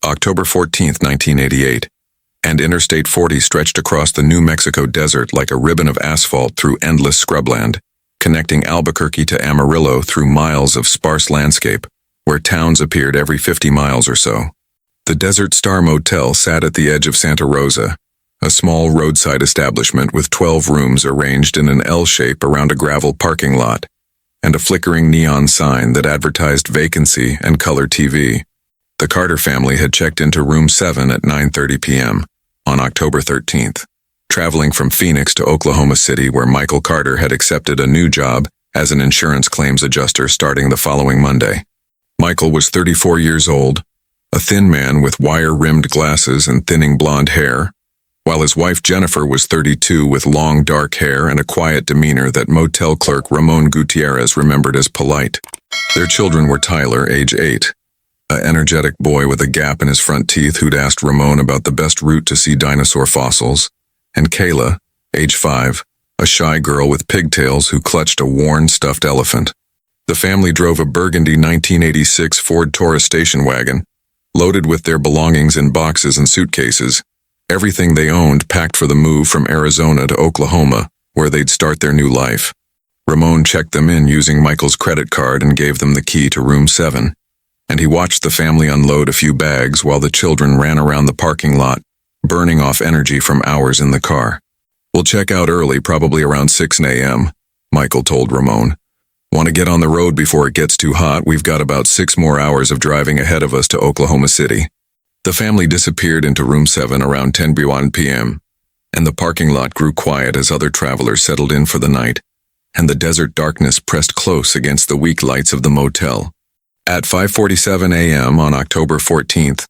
October 14, 1988, and Interstate 40 stretched across the New Mexico desert like a ribbon of asphalt through endless scrubland, connecting Albuquerque to Amarillo through miles of sparse landscape, where towns appeared every 50 miles or so. The Desert Star Motel sat at the edge of Santa Rosa, a small roadside establishment with 12 rooms arranged in an L shape around a gravel parking lot, and a flickering neon sign that advertised vacancy and color TV. The Carter family had checked into room 7 at 9:30 p.m. on October 13th, traveling from Phoenix to Oklahoma City, where Michael Carter had accepted a new job as an insurance claims adjuster starting the following Monday. Michael was 34 years old, a thin man with wire-rimmed glasses and thinning blonde hair, while his wife Jennifer was 32 with long dark hair and a quiet demeanor that motel clerk Ramon Gutierrez remembered as polite. Their children were Tyler, age 8, an energetic boy with a gap in his front teeth who'd asked Ramon about the best route to see dinosaur fossils, and Kayla, age 5, a shy girl with pigtails who clutched a worn stuffed elephant. The family drove a burgundy 1986 Ford Taurus station wagon, loaded with their belongings in boxes and suitcases, everything they owned packed for the move from Arizona to Oklahoma, where they'd start their new life. Ramon checked them in using Michael's credit card and gave them the key to room 7, and he watched the family unload a few bags while the children ran around the parking lot, burning off energy from hours in the car. "We'll check out early, probably around 6 a.m., Michael told Ramon. "Want to get on the road before it gets too hot? We've got about 6 more hours of driving ahead of us to Oklahoma City." The family disappeared into room 7 around 10 p.m., and the parking lot grew quiet as other travelers settled in for the night, and the desert darkness pressed close against the weak lights of the motel. At 5:47 a.m. on October 14th,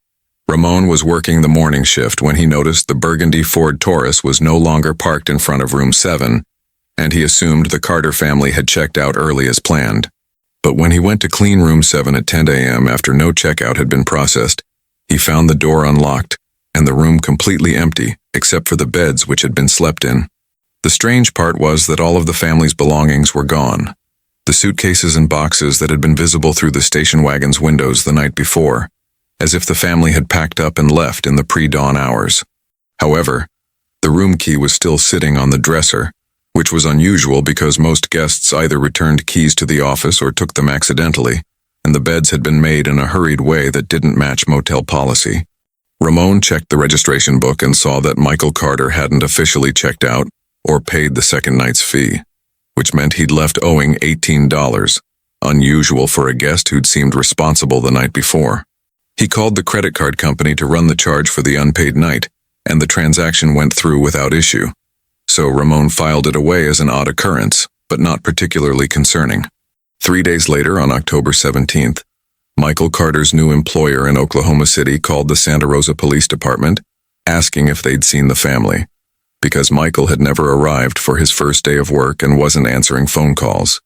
Ramon was working the morning shift when he noticed the burgundy Ford Taurus was no longer parked in front of room 7, and he assumed the Carter family had checked out early as planned. But when he went to clean room 7 at 10 a.m. after no checkout had been processed, he found the door unlocked and the room completely empty, except for the beds which had been slept in. The strange part was that all of the family's belongings were gone. The suitcases and boxes that had been visible through the station wagon's windows the night before, as if the family had packed up and left in the pre-dawn hours. However, the room key was still sitting on the dresser, which was unusual because most guests either returned keys to the office or took them accidentally, and the beds had been made in a hurried way that didn't match motel policy. Ramon checked the registration book and saw that Michael Carter hadn't officially checked out or paid the second night's fee, which meant he'd left owing $18, unusual for a guest who'd seemed responsible the night before. He called the credit card company to run the charge for the unpaid night, and the transaction went through without issue. So Ramon filed it away as an odd occurrence, but not particularly concerning. 3 days later, on October 17th, Michael Carter's new employer in Oklahoma City called the Santa Rosa Police Department, asking if they'd seen the family, because Michael had never arrived for his first day of work and wasn't answering phone calls.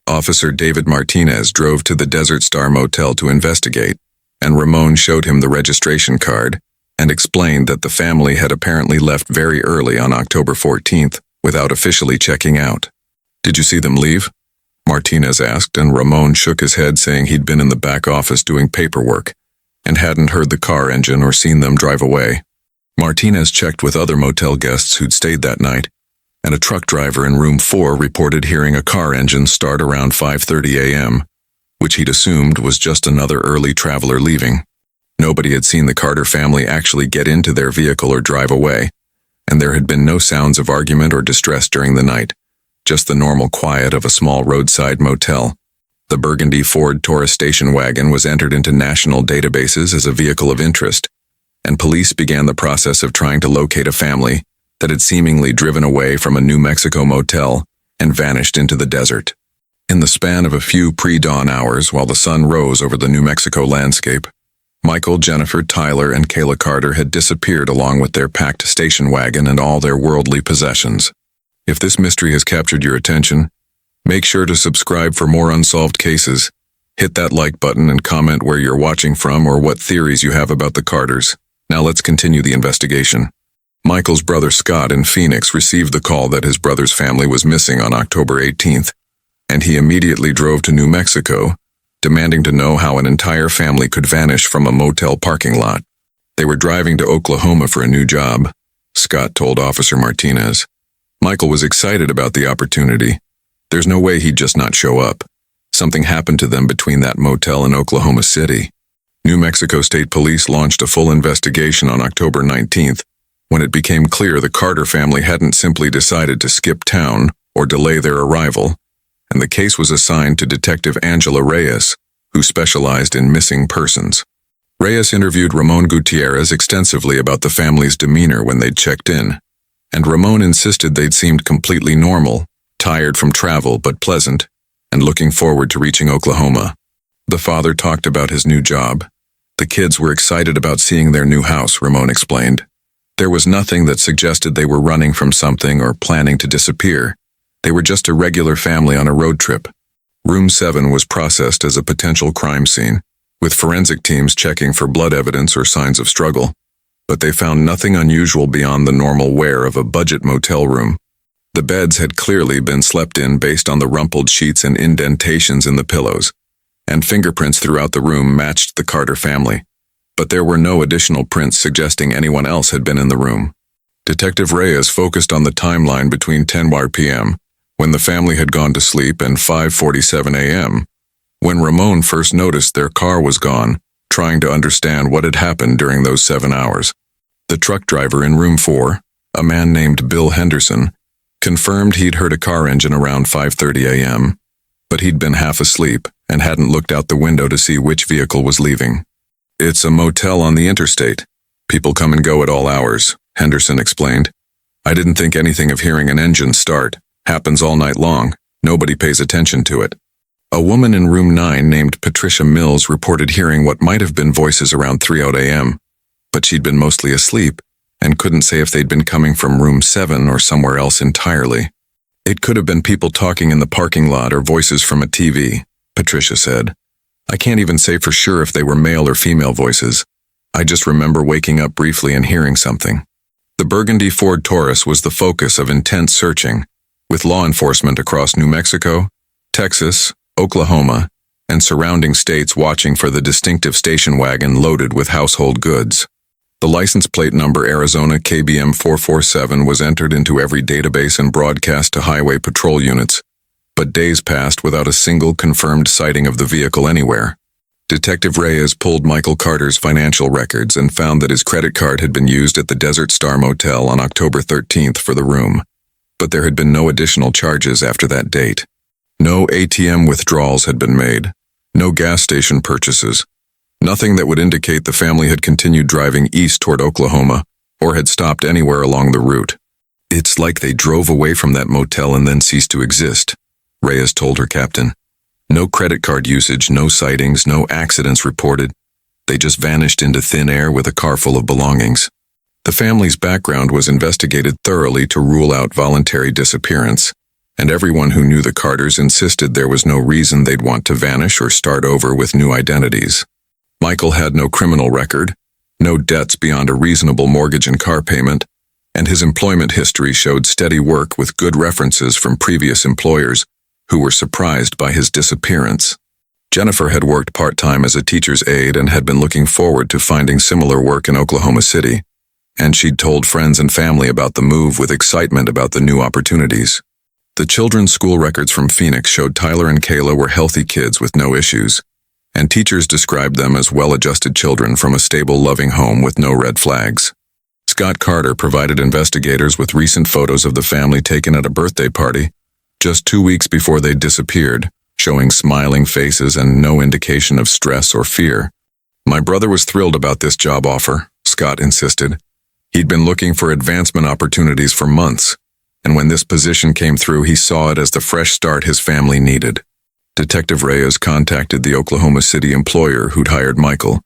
Officer David Martinez drove to the Desert Star Motel to investigate, and Ramon showed him the registration card and explained that the family had apparently left very early on October 14th without officially checking out. "Did you see them leave?" Martinez asked, and Ramon shook his head, saying he'd been in the back office doing paperwork and hadn't heard the car engine or seen them drive away. Martinez checked with other motel guests who'd stayed that night, and a truck driver in room 4 reported hearing a car engine start around 5:30 a.m., which he'd assumed was just another early traveler leaving. Nobody had seen the Carter family actually get into their vehicle or drive away, and there had been no sounds of argument or distress during the night, just the normal quiet of a small roadside motel. The burgundy Ford Taurus station wagon was entered into national databases as a vehicle of interest, and police began the process of trying to locate a family that had seemingly driven away from a New Mexico motel and vanished into the desert. In the span of a few pre-dawn hours while the sun rose over the New Mexico landscape, Michael, Jennifer, Tyler, and Kayla Carter had disappeared along with their packed station wagon and all their worldly possessions. If this mystery has captured your attention, make sure to subscribe for more unsolved cases. Hit that like button and comment where you're watching from or what theories you have about the Carters. Now let's continue the investigation. Michael's brother Scott in Phoenix received the call that his brother's family was missing on October 18th, and he immediately drove to New Mexico, demanding to know how an entire family could vanish from a motel parking lot. They were driving to Oklahoma for a new job, Scott told Officer Martinez. Michael was excited about the opportunity. There's no way he'd just not show up. Something happened to them between that motel and Oklahoma City. New Mexico State Police launched a full investigation on October 19th, when it became clear the Carter family hadn't simply decided to skip town or delay their arrival, and the case was assigned to Detective Angela Reyes, who specialized in missing persons. Reyes interviewed Ramon Gutierrez extensively about the family's demeanor when they'd checked in, and Ramon insisted they'd seemed completely normal, tired from travel but pleasant, and looking forward to reaching Oklahoma. The father talked about his new job. The kids were excited about seeing their new house, Ramon explained. There was nothing that suggested they were running from something or planning to disappear. They were just a regular family on a road trip. Room 7 was processed as a potential crime scene, with forensic teams checking for blood evidence or signs of struggle, but they found nothing unusual beyond the normal wear of a budget motel room. The beds had clearly been slept in based on the rumpled sheets and indentations in the pillows, and fingerprints throughout the room matched the Carter family, but there were no additional prints suggesting anyone else had been in the room. Detective Reyes focused on the timeline between 10 p.m., when the family had gone to sleep, and 5:47 a.m., when Ramon first noticed their car was gone, trying to understand what had happened during those 7 hours. The truck driver in room 4, a man named Bill Henderson, confirmed he'd heard a car engine around 5:30 a.m., but he'd been half asleep and hadn't looked out the window to see which vehicle was leaving. "It's a motel on the interstate. People come and go at all hours," Henderson explained. "I didn't think anything of hearing an engine start. Happens all night long. Nobody pays attention to it." A woman in room 9 named Patricia Mills reported hearing what might have been voices around 3:00 a.m., but she'd been mostly asleep and couldn't say if they'd been coming from room 7 or somewhere else entirely. "It could have been people talking in the parking lot or voices from a TV," Patricia said. "I can't even say for sure if they were male or female voices. I just remember waking up briefly and hearing something." The burgundy Ford Taurus was the focus of intense searching, with law enforcement across New Mexico, Texas, Oklahoma, and surrounding states watching for the distinctive station wagon loaded with household goods. The license plate number Arizona KBM 447 was entered into every database and broadcast to highway patrol units, but days passed without a single confirmed sighting of the vehicle anywhere. Detective Reyes pulled Michael Carter's financial records and found that his credit card had been used at the Desert Star Motel on October 13th for the room, but there had been no additional charges after that date. No ATM withdrawals had been made, no gas station purchases, nothing that would indicate the family had continued driving east toward Oklahoma or had stopped anywhere along the route. "It's like they drove away from that motel and then ceased to exist," Reyes told her captain. "No credit card usage, no sightings, no accidents reported. They just vanished into thin air with a car full of belongings." The family's background was investigated thoroughly to rule out voluntary disappearance, and everyone who knew the Carters insisted there was no reason they'd want to vanish or start over with new identities. Michael had no criminal record, no debts beyond a reasonable mortgage and car payment, and his employment history showed steady work with good references from previous employers who were surprised by his disappearance. Jennifer had worked part-time as a teacher's aide and had been looking forward to finding similar work in Oklahoma City, and she'd told friends and family about the move with excitement about the new opportunities. The children's school records from Phoenix showed Tyler and Kayla were healthy kids with no issues, and teachers described them as well-adjusted children from a stable, loving home with no red flags. Scott Carter provided investigators with recent photos of the family taken at a birthday party, just 2 weeks before they disappeared, showing smiling faces and no indication of stress or fear. "My brother was thrilled about this job offer," Scott insisted. "He'd been looking for advancement opportunities for months, and when this position came through, he saw it as the fresh start his family needed." Detective Reyes contacted the Oklahoma City employer who'd hired Michael,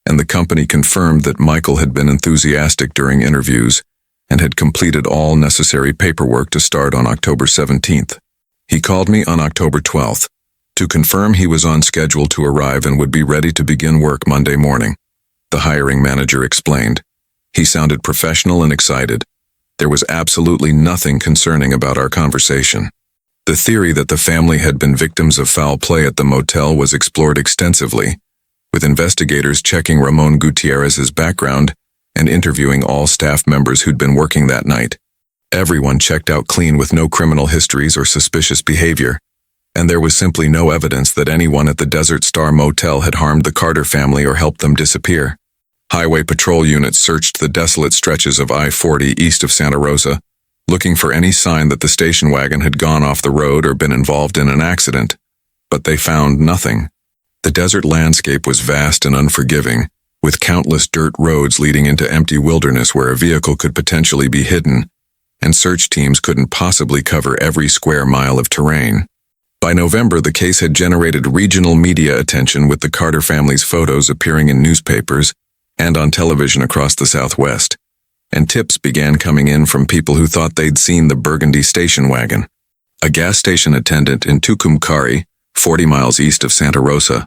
and the company confirmed that Michael had been enthusiastic during interviews and had completed all necessary paperwork to start on October 17th. "He called me on October 12th to confirm he was on schedule to arrive and would be ready to begin work Monday morning," the hiring manager explained. "He sounded professional and excited. There was absolutely nothing concerning about our conversation." The theory that the family had been victims of foul play at the motel was explored extensively, with investigators checking Ramon Gutierrez's background and interviewing all staff members who'd been working that night. Everyone checked out clean with no criminal histories or suspicious behavior, and there was simply no evidence that anyone at the Desert Star Motel had harmed the Carter family or helped them disappear. Highway patrol units searched the desolate stretches of I-40 east of Santa Rosa, looking for any sign that the station wagon had gone off the road or been involved in an accident, but they found nothing. The desert landscape was vast and unforgiving, with countless dirt roads leading into empty wilderness where a vehicle could potentially be hidden, and search teams couldn't possibly cover every square mile of terrain. By November, the case had generated regional media attention, with the Carter family's photos appearing in newspapers and on television across the Southwest, and tips began coming in from people who thought they'd seen the burgundy station wagon. A gas station attendant in Tucumcari, 40 miles east of Santa Rosa,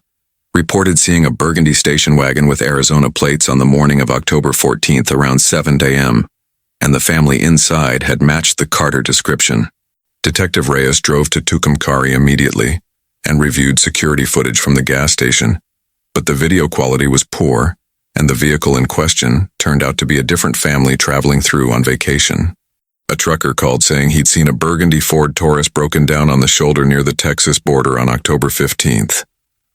reported seeing a burgundy station wagon with Arizona plates on the morning of October 14th around 7 a.m., and the family inside had matched the Carter description. Detective Reyes drove to Tucumcari immediately and reviewed security footage from the gas station, but the video quality was poor, and the vehicle in question turned out to be a different family traveling through on vacation. A trucker called saying he'd seen a burgundy Ford Taurus broken down on the shoulder near the Texas border on October 15th.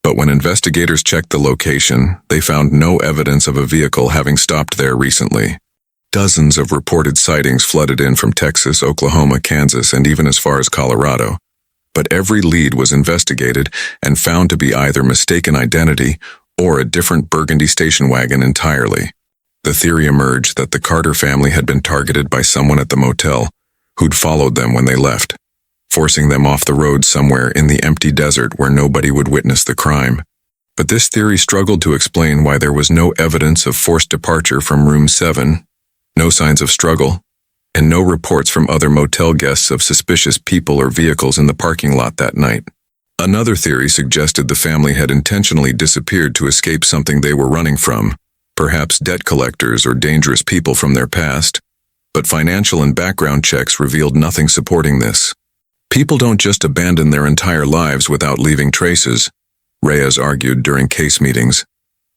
But when investigators checked the location, they found no evidence of a vehicle having stopped there recently. Dozens of reported sightings flooded in from Texas, Oklahoma, Kansas, and even as far as Colorado. But every lead was investigated and found to be either mistaken identity or a different burgundy station wagon entirely. The theory emerged that the Carter family had been targeted by someone at the motel who'd followed them when they left, forcing them off the road somewhere in the empty desert where nobody would witness the crime. But this theory struggled to explain why there was no evidence of forced departure from Room 7, no signs of struggle, and no reports from other motel guests of suspicious people or vehicles in the parking lot that night. Another theory suggested the family had intentionally disappeared to escape something they were running from, perhaps debt collectors or dangerous people from their past, but financial and background checks revealed nothing supporting this. People don't just abandon their entire lives without leaving traces, Reyes argued during case meetings.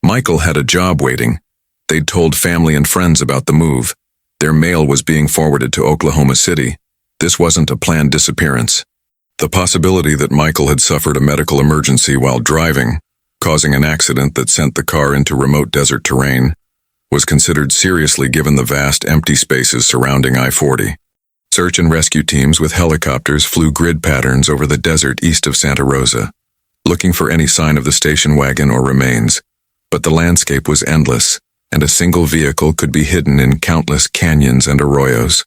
Michael had a job waiting. They'd told family and friends about the move. Their mail was being forwarded to Oklahoma City. This wasn't a planned disappearance. The possibility that Michael had suffered a medical emergency while driving, causing an accident that sent the car into remote desert terrain, was considered seriously given the vast empty spaces surrounding I-40. Search and rescue teams with helicopters flew grid patterns over the desert east of Santa Rosa, looking for any sign of the station wagon or remains. But the landscape was endless, and a single vehicle could be hidden in countless canyons and arroyos.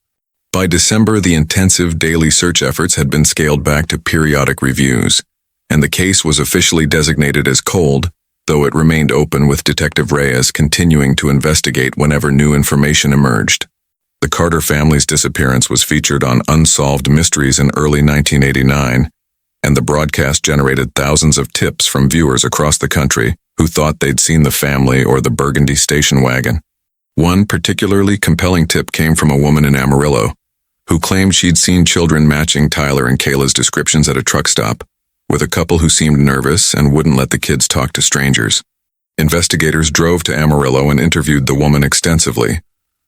By December, the intensive daily search efforts had been scaled back to periodic reviews, and the case was officially designated as cold, though it remained open, with Detective Reyes continuing to investigate whenever new information emerged. The Carter family's disappearance was featured on Unsolved Mysteries in early 1989, and the broadcast generated thousands of tips from viewers across the country who thought they'd seen the family or the burgundy station wagon. One particularly compelling tip came from a woman in Amarillo, who claimed she'd seen children matching Tyler and Kayla's descriptions at a truck stop, with a couple who seemed nervous and wouldn't let the kids talk to strangers. Investigators drove to Amarillo and interviewed the woman extensively,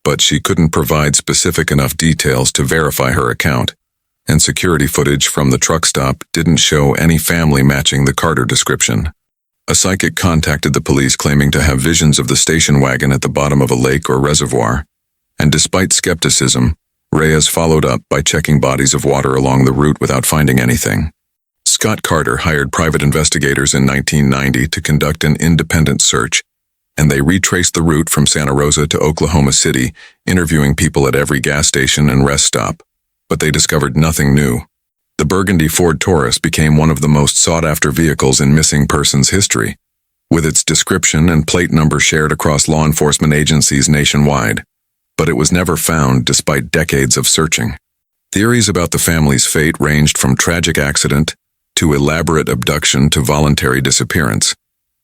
but she couldn't provide specific enough details to verify her account, and security footage from the truck stop didn't show any family matching the Carter description. A psychic contacted the police claiming to have visions of the station wagon at the bottom of a lake or reservoir, and despite skepticism, Reyes followed up by checking bodies of water along the route without finding anything. Scott Carter hired private investigators in 1990 to conduct an independent search, and they retraced the route from Santa Rosa to Oklahoma City, interviewing people at every gas station and rest stop, but they discovered nothing new. The burgundy Ford Taurus became one of the most sought-after vehicles in missing persons history, with its description and plate number shared across law enforcement agencies nationwide, but it was never found despite decades of searching. Theories about the family's fate ranged from tragic accident to elaborate abduction to voluntary disappearance,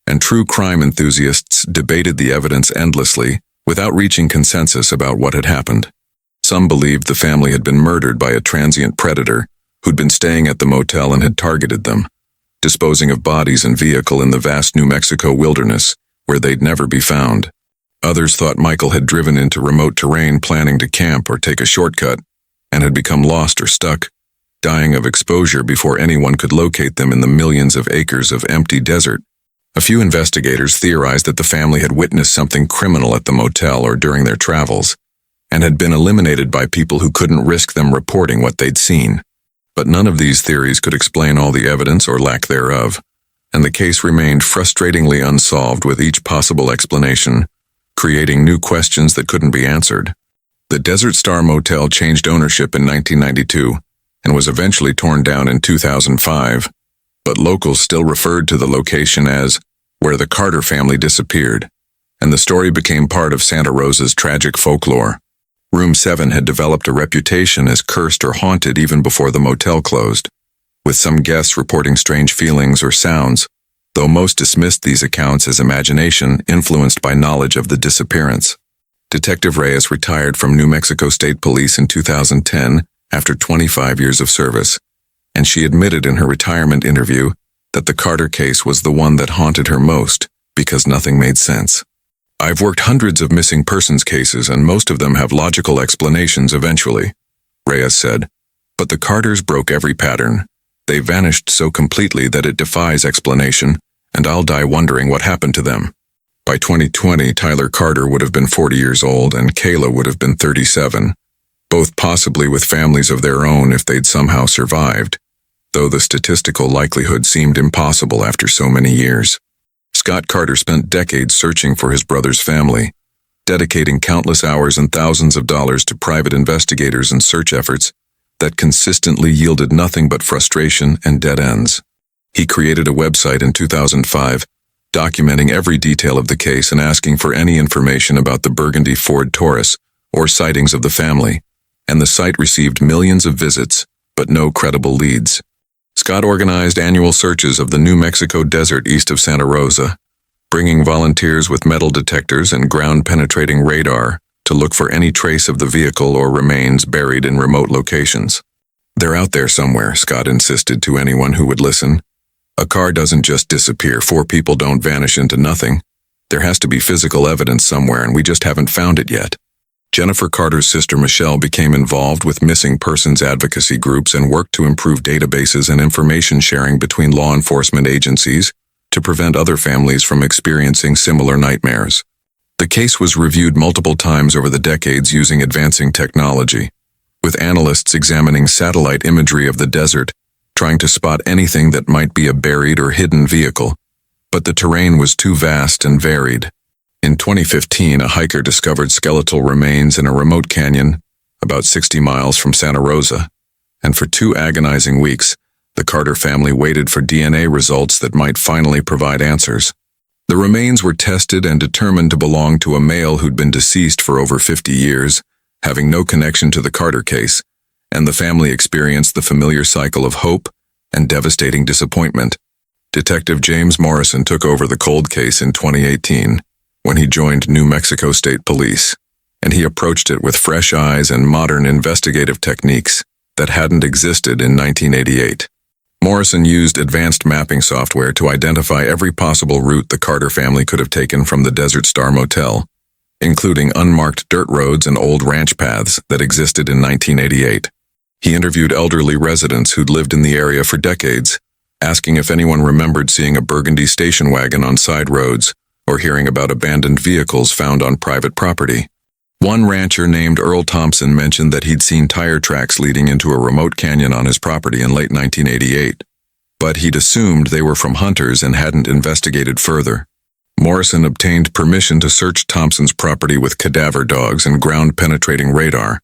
and true crime enthusiasts debated the evidence endlessly without reaching consensus about what had happened. Some believed the family had been murdered by a transient predator who'd been staying at the motel and had targeted them, disposing of bodies and vehicle in the vast New Mexico wilderness, where they'd never be found. Others thought Michael had driven into remote terrain planning to camp or take a shortcut, and had become lost or stuck, dying of exposure before anyone could locate them in the millions of acres of empty desert. A few investigators theorized that the family had witnessed something criminal at the motel or during their travels, and had been eliminated by people who couldn't risk them reporting what they'd seen. But none of these theories could explain all the evidence or lack thereof, and the case remained frustratingly unsolved with each possible explanation, creating new questions that couldn't be answered. The Desert Star Motel changed ownership in 1992 and was eventually torn down in 2005, but locals still referred to the location as where the Carter family disappeared, and the story became part of Santa Rosa's tragic folklore. Room 7 had developed a reputation as cursed or haunted even before the motel closed, with some guests reporting strange feelings or sounds, though most dismissed these accounts as imagination influenced by knowledge of the disappearance. Detective Reyes retired from New Mexico State Police in 2010 after 25 years of service, and she admitted in her retirement interview that the Carter case was the one that haunted her most because nothing made sense. "I've worked hundreds of missing persons cases and most of them have logical explanations eventually," Reyes said, "but the Carters broke every pattern. They vanished so completely that it defies explanation, and I'll die wondering what happened to them." By 2020, Tyler Carter would have been 40 years old and Kayla would have been 37, both possibly with families of their own if they'd somehow survived, though the statistical likelihood seemed impossible after so many years. Scott Carter spent decades searching for his brother's family, dedicating countless hours and thousands of dollars to private investigators and search efforts that consistently yielded nothing but frustration and dead ends. He created a website in 2005, documenting every detail of the case and asking for any information about the burgundy Ford Taurus or sightings of the family, and the site received millions of visits, but no credible leads. Scott organized annual searches of the New Mexico desert east of Santa Rosa, bringing volunteers with metal detectors and ground-penetrating radar to look for any trace of the vehicle or remains buried in remote locations. "They're out there somewhere," Scott insisted to anyone who would listen. "A car doesn't just disappear. 4 people don't vanish into nothing. There has to be physical evidence somewhere, and we just haven't found it yet." Jennifer Carter's sister Michelle became involved with missing persons advocacy groups and worked to improve databases and information sharing between law enforcement agencies to prevent other families from experiencing similar nightmares. The case was reviewed multiple times over the decades using advancing technology, with analysts examining satellite imagery of the desert, trying to spot anything that might be a buried or hidden vehicle, but the terrain was too vast and varied. In 2015, a hiker discovered skeletal remains in a remote canyon about 60 miles from Santa Rosa, and for 2 agonizing weeks, the Carter family waited for DNA results that might finally provide answers. The remains were tested and determined to belong to a male who'd been deceased for over 50 years, having no connection to the Carter case, and the family experienced the familiar cycle of hope and devastating disappointment. Detective James Morrison took over the cold case in 2018 when he joined New Mexico State Police, and he approached it with fresh eyes and modern investigative techniques that hadn't existed in 1988. Morrison used advanced mapping software to identify every possible route the Carter family could have taken from the Desert Star Motel, including unmarked dirt roads and old ranch paths that existed in 1988. He interviewed elderly residents who'd lived in the area for decades, asking if anyone remembered seeing a burgundy station wagon on side roads or hearing about abandoned vehicles found on private property. One rancher named Earl Thompson mentioned that he'd seen tire tracks leading into a remote canyon on his property in late 1988, but he'd assumed they were from hunters and hadn't investigated further. Morrison obtained permission to search Thompson's property with cadaver dogs and ground-penetrating radar,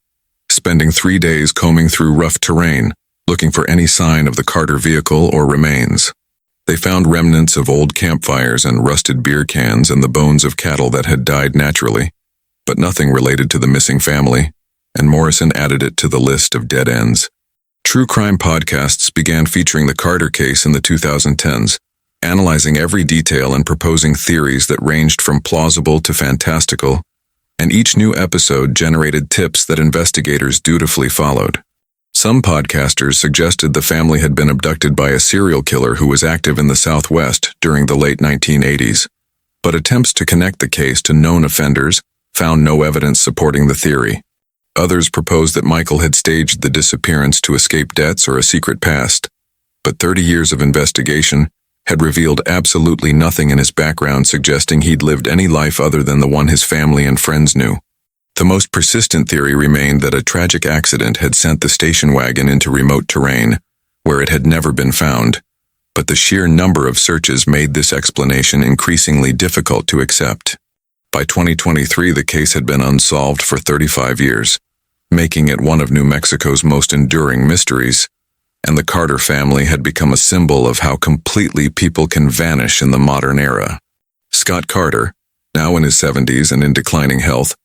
spending 3 days combing through rough terrain, looking for any sign of the Carter vehicle or remains. They found remnants of old campfires and rusted beer cans and the bones of cattle that had died naturally, but nothing related to the missing family, and Morrison added it to the list of dead ends. True crime podcasts began featuring the Carter case in the 2010s, analyzing every detail and proposing theories that ranged from plausible to fantastical, and each new episode generated tips that investigators dutifully followed. Some podcasters suggested the family had been abducted by a serial killer who was active in the Southwest during the late 1980s, but attempts to connect the case to known offenders found no evidence supporting the theory. Others proposed that Michael had staged the disappearance to escape debts or a secret past, but 30 years of investigation had revealed absolutely nothing in his background suggesting he'd lived any life other than the one his family and friends knew. The most persistent theory remained that a tragic accident had sent the station wagon into remote terrain, where it had never been found, but the sheer number of searches made this explanation increasingly difficult to accept. By 2023, the case had been unsolved for 35 years, making it one of New Mexico's most enduring mysteries, and the Carter family had become a symbol of how completely people can vanish in the modern era. Scott Carter, now in his 70s and in declining health,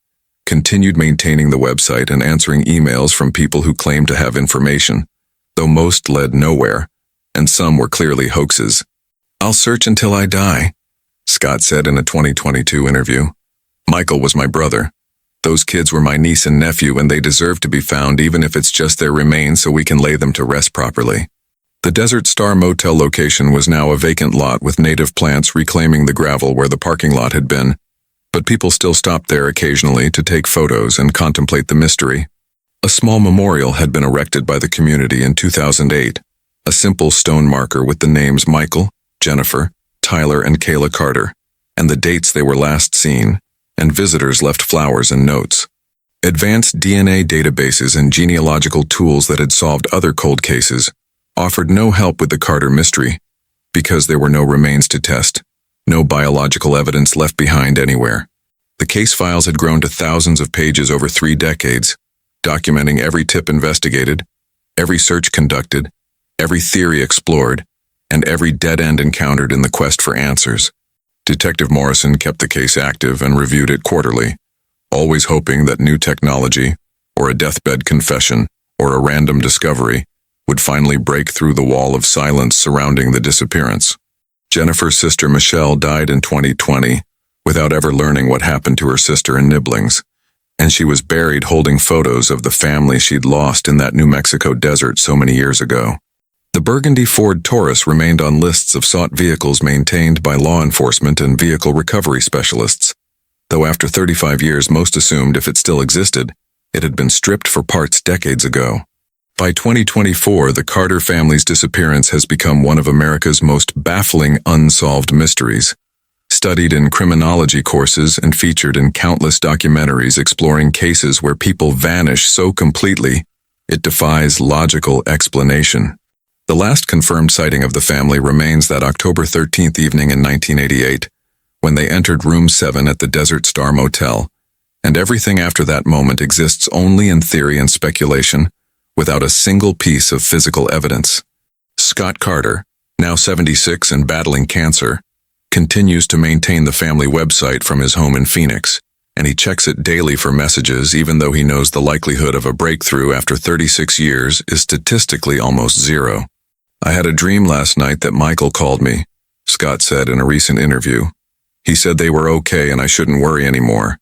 continued maintaining the website and answering emails from people who claimed to have information, though most led nowhere, and some were clearly hoaxes. "I'll search until I die," Scott said in a 2022 interview. "Michael was my brother. Those kids were my niece and nephew, and they deserve to be found even if it's just their remains so we can lay them to rest properly." The Desert Star Motel location was now a vacant lot with native plants reclaiming the gravel where the parking lot had been, but people still stopped there occasionally to take photos and contemplate the mystery. A small memorial had been erected by the community in 2008, a simple stone marker with the names Michael, Jennifer, Tyler, and Kayla Carter, and the dates they were last seen, and visitors left flowers and notes. Advanced DNA databases and genealogical tools that had solved other cold cases offered no help with the Carter mystery, because there were no remains to test. No biological evidence left behind anywhere. The case files had grown to thousands of pages over 3 decades, documenting every tip investigated, every search conducted, every theory explored, and every dead end encountered in the quest for answers. Detective Morrison kept the case active and reviewed it quarterly, always hoping that new technology, or a deathbed confession, or a random discovery, would finally break through the wall of silence surrounding the disappearance. Jennifer's sister Michelle died in 2020 without ever learning what happened to her sister in Nibblings, and she was buried holding photos of the family she'd lost in that New Mexico desert so many years ago. The burgundy Ford Taurus remained on lists of sought vehicles maintained by law enforcement and vehicle recovery specialists, though after 35 years most assumed if it still existed, it had been stripped for parts decades ago. By 2024, the Carter family's disappearance has become one of America's most baffling unsolved mysteries, studied in criminology courses and featured in countless documentaries exploring cases where people vanish so completely it defies logical explanation. The last confirmed sighting of the family remains that October 13th evening in 1988, when they entered Room 7 at the Desert Star Motel, and everything after that moment exists only in theory and speculation, without a single piece of physical evidence. Scott Carter, now 76 and battling cancer, continues to maintain the family website from his home in Phoenix, and he checks it daily for messages even though he knows the likelihood of a breakthrough after 36 years is statistically almost zero. "I had a dream last night that Michael called me," Scott said in a recent interview. "He said they were okay and I shouldn't worry anymore.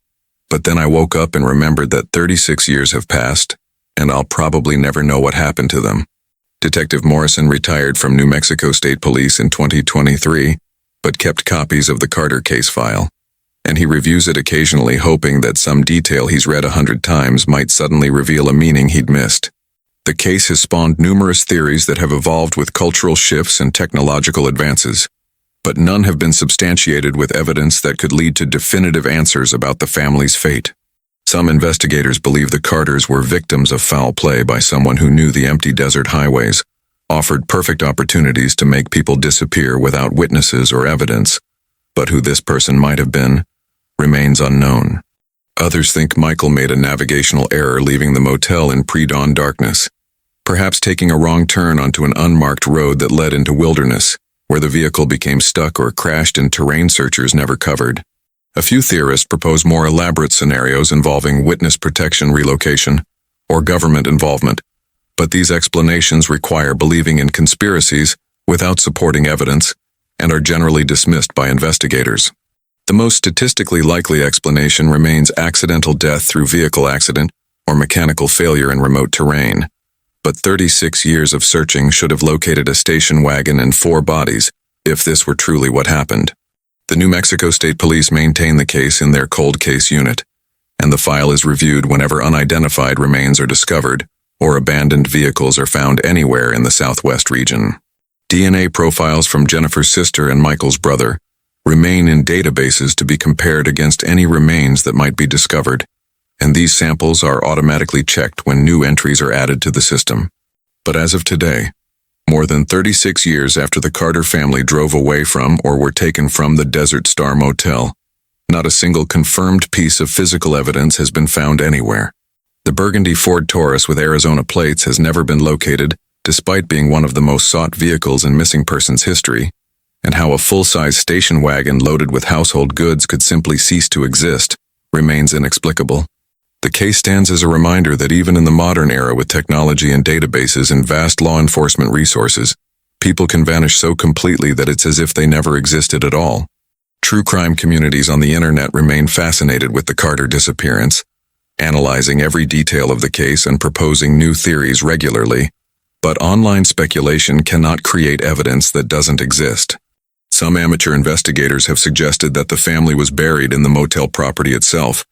But then I woke up and remembered that 36 years have passed, and I'll probably never know what happened to them." Detective Morrison retired from New Mexico State Police in 2023, but kept copies of the Carter case file, and he reviews it occasionally hoping that some detail he's read 100 times might suddenly reveal a meaning he'd missed. The case has spawned numerous theories that have evolved with cultural shifts and technological advances, but none have been substantiated with evidence that could lead to definitive answers about the family's fate. Some investigators believe the Carters were victims of foul play by someone who knew the empty desert highways, offered perfect opportunities to make people disappear without witnesses or evidence, but who this person might have been remains unknown. Others think Michael made a navigational error leaving the motel in pre-dawn darkness, perhaps taking a wrong turn onto an unmarked road that led into wilderness, where the vehicle became stuck or crashed in terrain searchers never covered. A few theorists propose more elaborate scenarios involving witness protection relocation or government involvement, but these explanations require believing in conspiracies without supporting evidence and are generally dismissed by investigators. The most statistically likely explanation remains accidental death through vehicle accident or mechanical failure in remote terrain, But 36 years of searching should have located a station wagon and 4 bodies, if this were truly what happened. The New Mexico State Police maintain the case in their cold case unit, and the file is reviewed whenever unidentified remains are discovered or abandoned vehicles are found anywhere in the Southwest region. DNA profiles from Jennifer's sister and Michael's brother remain in databases to be compared against any remains that might be discovered, and these samples are automatically checked when new entries are added to the system. But as of today, more than 36 years after the Carter family drove away from or were taken from the Desert Star Motel, not a single confirmed piece of physical evidence has been found anywhere. The burgundy Ford Taurus with Arizona plates has never been located, despite being one of the most sought vehicles in missing persons history, and how a full-size station wagon loaded with household goods could simply cease to exist remains inexplicable. The case stands as a reminder that even in the modern era with technology and databases and vast law enforcement resources, people can vanish so completely that it's as if they never existed at all. True crime communities on the internet remain fascinated with the Carter disappearance, analyzing every detail of the case and proposing new theories regularly, but online speculation cannot create evidence that doesn't exist. Some amateur investigators have suggested that the family was buried in the motel property itself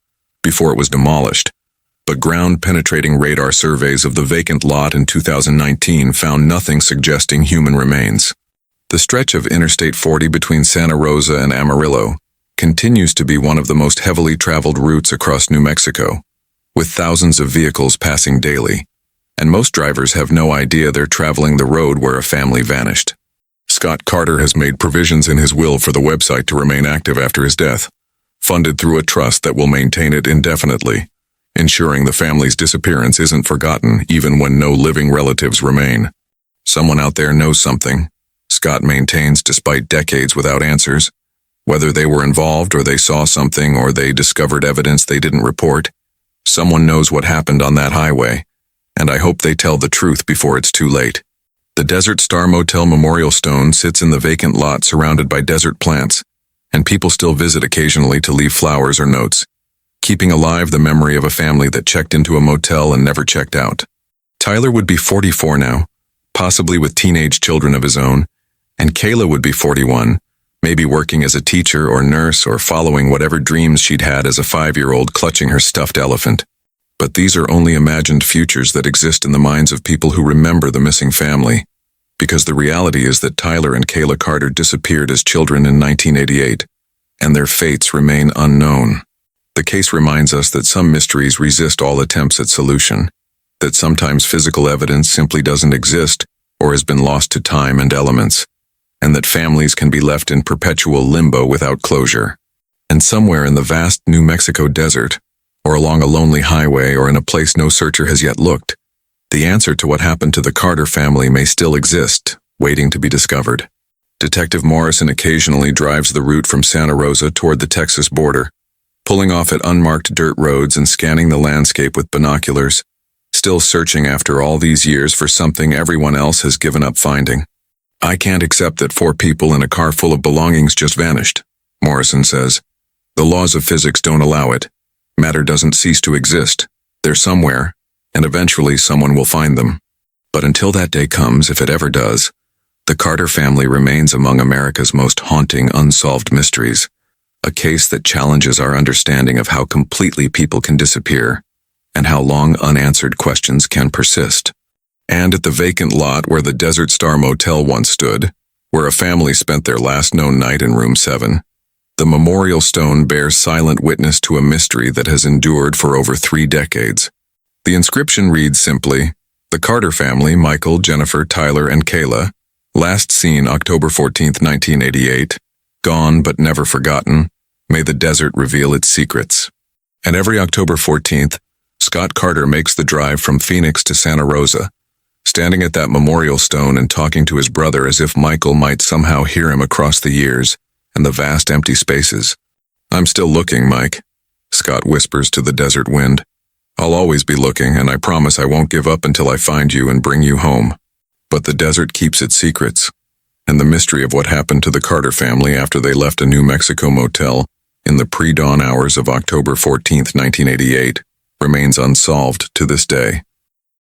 before it was demolished, but ground-penetrating radar surveys of the vacant lot in 2019 found nothing suggesting human remains. The stretch of Interstate 40 between Santa Rosa and Amarillo continues to be one of the most heavily traveled routes across New Mexico, with thousands of vehicles passing daily, and most drivers have no idea they're traveling the road where a family vanished. Scott Carter has made provisions in his will for the website to remain active after his death, funded through a trust that will maintain it indefinitely, ensuring the family's disappearance isn't forgotten even when no living relatives remain. Someone out there knows something, Scott maintains despite decades without answers. Whether they were involved or they saw something or they discovered evidence they didn't report, someone knows what happened on that highway, and I hope they tell the truth before it's too late. The Desert Star Motel memorial stone sits in the vacant lot surrounded by desert plants, and people still visit occasionally to leave flowers or notes, keeping alive the memory of a family that checked into a motel and never checked out. Tyler would be 44 now, possibly with teenage children of his own, and Kayla would be 41, maybe working as a teacher or nurse or following whatever dreams she'd had as a 5-year-old clutching her stuffed elephant. But these are only imagined futures that exist in the minds of people who remember the missing family, because the reality is that Tyler and Kayla Carter disappeared as children in 1988, and their fates remain unknown. The case reminds us that some mysteries resist all attempts at solution, that sometimes physical evidence simply doesn't exist or has been lost to time and elements, and that families can be left in perpetual limbo without closure. And somewhere in the vast New Mexico desert, or along a lonely highway or in a place no searcher has yet looked, the answer to what happened to the Carter family may still exist, waiting to be discovered. Detective Morrison occasionally drives the route from Santa Rosa toward the Texas border, pulling off at unmarked dirt roads and scanning the landscape with binoculars, still searching after all these years for something everyone else has given up finding. "I can't accept that 4 people in a car full of belongings just vanished," Morrison says. "The laws of physics don't allow it. Matter doesn't cease to exist. They're somewhere, and eventually someone will find them. But until that day comes, if it ever does, the Carter family remains among America's most haunting unsolved mysteries, a case that challenges our understanding of how completely people can disappear and how long unanswered questions can persist." And at the vacant lot where the Desert Star Motel once stood, where a family spent their last known night in room 7, the memorial stone bears silent witness to a mystery that has endured for over 3 decades. The inscription reads simply, "The Carter family, Michael, Jennifer, Tyler, and Kayla, last seen October 14, 1988, gone but never forgotten, may the desert reveal its secrets." And every October 14th, Scott Carter makes the drive from Phoenix to Santa Rosa, standing at that memorial stone and talking to his brother as if Michael might somehow hear him across the years and the vast empty spaces. "I'm still looking, Mike," Scott whispers to the desert wind. "I'll always be looking, and I promise I won't give up until I find you and bring you home." But the desert keeps its secrets, and the mystery of what happened to the Carter family after they left a New Mexico motel in the pre-dawn hours of October 14, 1988, remains unsolved to this day.